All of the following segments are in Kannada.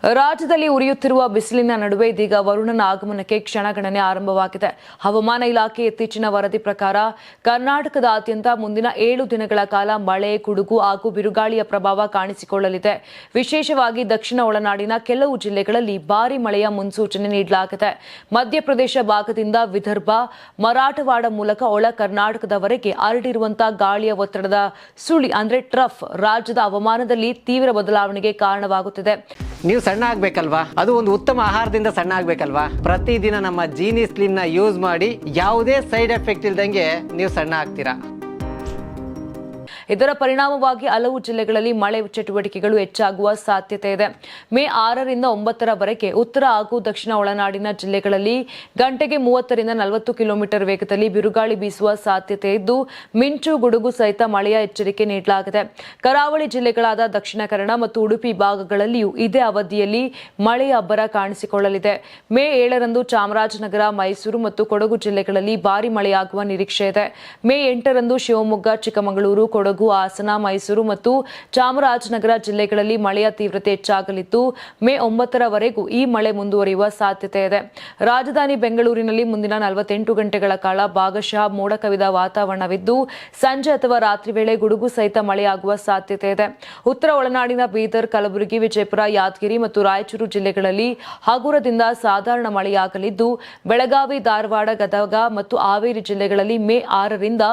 ರಾಜ್ಯದಲ್ಲಿ ಉರಿಯುತ್ತಿರುವ ಬಿಸಿಲಿನ ನಡುವೆ ಇದೀಗ ವರುಣನ ಆಗಮನಕ್ಕೆ ಕ್ಷಣಗಣನೆ ಆರಂಭವಾಗಿದೆ. ಹವಾಮಾನ ಇಲಾಖೆ ಇತ್ತೀಚಿನ ವರದಿ ಪ್ರಕಾರ ಕರ್ನಾಟಕದಾದ್ಯಂತ ಮುಂದಿನ 7 ದಿನಗಳ ಕಾಲ ಮಳೆ, ಗುಡುಗು ಹಾಗೂ ಬಿರುಗಾಳಿಯ ಪ್ರಭಾವ ಕಾಣಿಸಿಕೊಳ್ಳಲಿದೆ. ವಿಶೇಷವಾಗಿ ದಕ್ಷಿಣ ಒಳನಾಡಿನ ಕೆಲವು ಜಿಲ್ಲೆಗಳಲ್ಲಿ ಭಾರೀ ಮಳೆಯ ಮುನ್ಸೂಚನೆ ನೀಡಲಾಗಿದೆ. ಮಧ್ಯಪ್ರದೇಶ ಭಾಗದಿಂದ ವಿದರ್ಭ, ಮರಾಠವಾಡ ಮೂಲಕ ಒಳ ಕರ್ನಾಟಕದವರೆಗೆ ಹರಡಿರುವಂತಹ ಗಾಳಿಯ ಒತ್ತಡದ ಸುಳಿ ಅಂದ್ರೆ ಟ್ರಫ್ ರಾಜ್ಯದ ಹವಾಮಾನದಲ್ಲಿ ತೀವ್ರ ಬದಲಾವಣೆಗೆ ಕಾರಣವಾಗುತ್ತಿದೆ. ನೀವು ಸಣ್ಣ ಆಗ್ಬೇಕಲ್ವಾ? ಅದು ಒಂದು ಉತ್ತಮ ಆಹಾರದಿಂದ ಸಣ್ಣ ಆಗ್ಬೇಕಲ್ವಾ? ಪ್ರತಿದಿನ ನಮ್ಮ ಜೀನಿ ಸ್ಲಿಮ್ ನ ಯೂಸ್ ಮಾಡಿ ಯಾವುದೇ ಸೈಡ್ ಎಫೆಕ್ಟ್ ಇಲ್ದಂಗೆ ನೀವು ಸಣ್ಣ ಆಗ್ತೀರಾ. ಇದರ ಪರಿಣಾಮವಾಗಿ ಹಲವು ಜಿಲ್ಲೆಗಳಲ್ಲಿ ಮಳೆ ಚಟುವಟಿಕೆಗಳು ಹೆಚ್ಚಾಗುವ ಸಾಧ್ಯತೆ ಇದೆ. ಮೇ 6ರಿಂದ 9ರವರೆಗೆ ಉತ್ತರ ಹಾಗೂ ದಕ್ಷಿಣ ಒಳನಾಡಿನ ಜಿಲ್ಲೆಗಳಲ್ಲಿ ಗಂಟೆಗೆ 30ರಿಂದ 40 ಕಿಲೋಮೀಟರ್ ವೇಗದಲ್ಲಿ ಬಿರುಗಾಳಿ ಬೀಸುವ ಸಾಧ್ಯತೆ ಇದ್ದು, ಮಿಂಚು, ಗುಡುಗು ಸಹಿತ ಮಳೆಯ ಎಚ್ಚರಿಕೆ ನೀಡಲಾಗಿದೆ. ಕರಾವಳಿ ಜಿಲ್ಲೆಗಳಾದ ದಕ್ಷಿಣ ಕನ್ನಡ ಮತ್ತು ಉಡುಪಿ ಭಾಗಗಳಲ್ಲಿಯೂ ಇದೇ ಅವಧಿಯಲ್ಲಿ ಮಳೆಯ ಅಬ್ಬರ ಕಾಣಿಸಿಕೊಳ್ಳಲಿದೆ. ಮೇ 7ರಂದು ಚಾಮರಾಜನಗರ, ಮೈಸೂರು ಮತ್ತು ಕೊಡಗು ಜಿಲ್ಲೆಗಳಲ್ಲಿ ಭಾರೀ ಮಳೆಯಾಗುವ ನಿರೀಕ್ಷೆ ಇದೆ. ಮೇ 8ರಂದು ಶಿವಮೊಗ್ಗ, ಚಿಕ್ಕಮಗಳೂರು, ಕೊಡಗು, ಹಾಸನ, ಮೈಸೂರು ಮತ್ತು ಚಾಮರಾಜನಗರ ಜಿಲ್ಲೆಗಳಲ್ಲಿ ಮಳೆಯ ತೀವ್ರತೆ ಹೆಚ್ಚಾಗಲಿದ್ದು, ಮೇ 9ರವರೆಗೂ ಈ ಮಳೆ ಮುಂದುವರಿಯುವ ಸಾಧ್ಯತೆ ಇದೆ. ರಾಜಧಾನಿ ಬೆಂಗಳೂರಿನಲ್ಲಿ ಮುಂದಿನ 48 ಗಂಟೆಗಳ ಕಾಲ ಭಾಗಶಃ ಮೋಡ ಕವಿದ ವಾತಾವರಣವಿದ್ದು, ಸಂಜೆ ಅಥವಾ ರಾತ್ರಿ ವೇಳೆ ಗುಡುಗು ಸಹಿತ ಮಳೆಯಾಗುವ ಸಾಧ್ಯತೆ ಇದೆ. ಉತ್ತರ ಒಳನಾಡಿನ ಬೀದರ್, ಕಲಬುರಗಿ, ವಿಜಯಪುರ, ಯಾದಗಿರಿ ಮತ್ತು ರಾಯಚೂರು ಜಿಲ್ಲೆಗಳಲ್ಲಿ ಹಗುರದಿಂದ ಸಾಧಾರಣ ಮಳೆಯಾಗಲಿದ್ದು, ಬೆಳಗಾವಿ, ಧಾರವಾಡ, ಗದಗ ಮತ್ತು ಹಾವೇರಿ ಜಿಲ್ಲೆಗಳಲ್ಲಿ ಮೇ 6ರಿಂದ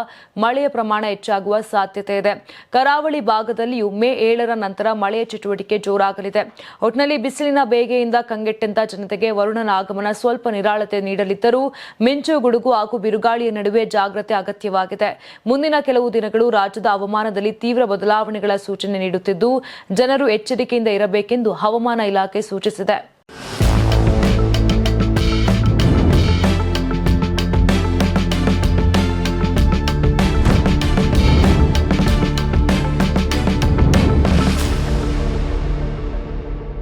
ಮಳೆಯ ಪ್ರಮಾಣ ಹೆಚ್ಚಾಗುವ ಸಾಧ್ಯತೆ ಇದೆ. ಕರಾವಳಿ ಭಾಗದಲ್ಲಿಯೂ ಮೇ 7ರ ನಂತರ ಮಳೆಯ ಚಟುವಟಿಕೆ ಜೋರಾಗಲಿದೆ. ಒಟ್ಟಿನಲ್ಲಿ ಬಿಸಿಲಿನ ಬೇಗೆಯಿಂದ ಕಂಗೆಟ್ಟಂತ ಜನತೆಗೆ ವರುಣನ ಆಗಮನ ಸ್ವಲ್ಪ ನಿರಾಳತೆ ನೀಡಲಿದ್ದರೂ ಮಿಂಚು, ಗುಡುಗು ಹಾಗೂ ಬಿರುಗಾಳಿಯ ನಡುವೆ ಜಾಗ್ರತೆ ಅಗತ್ಯವಾಗಿದೆ. ಮುಂದಿನ ಕೆಲವು ದಿನಗಳು ರಾಜ್ಯದ ಹವಾಮಾನದಲ್ಲಿ ತೀವ್ರ ಬದಲಾವಣೆಗಳ ಸೂಚನೆ ನೀಡುತ್ತಿದ್ದು, ಜನರು ಎಚ್ಚರಿಕೆಯಿಂದ ಇರಬೇಕೆಂದು ಹವಾಮಾನ ಇಲಾಖೆ ಸೂಚಿಸಿದೆ.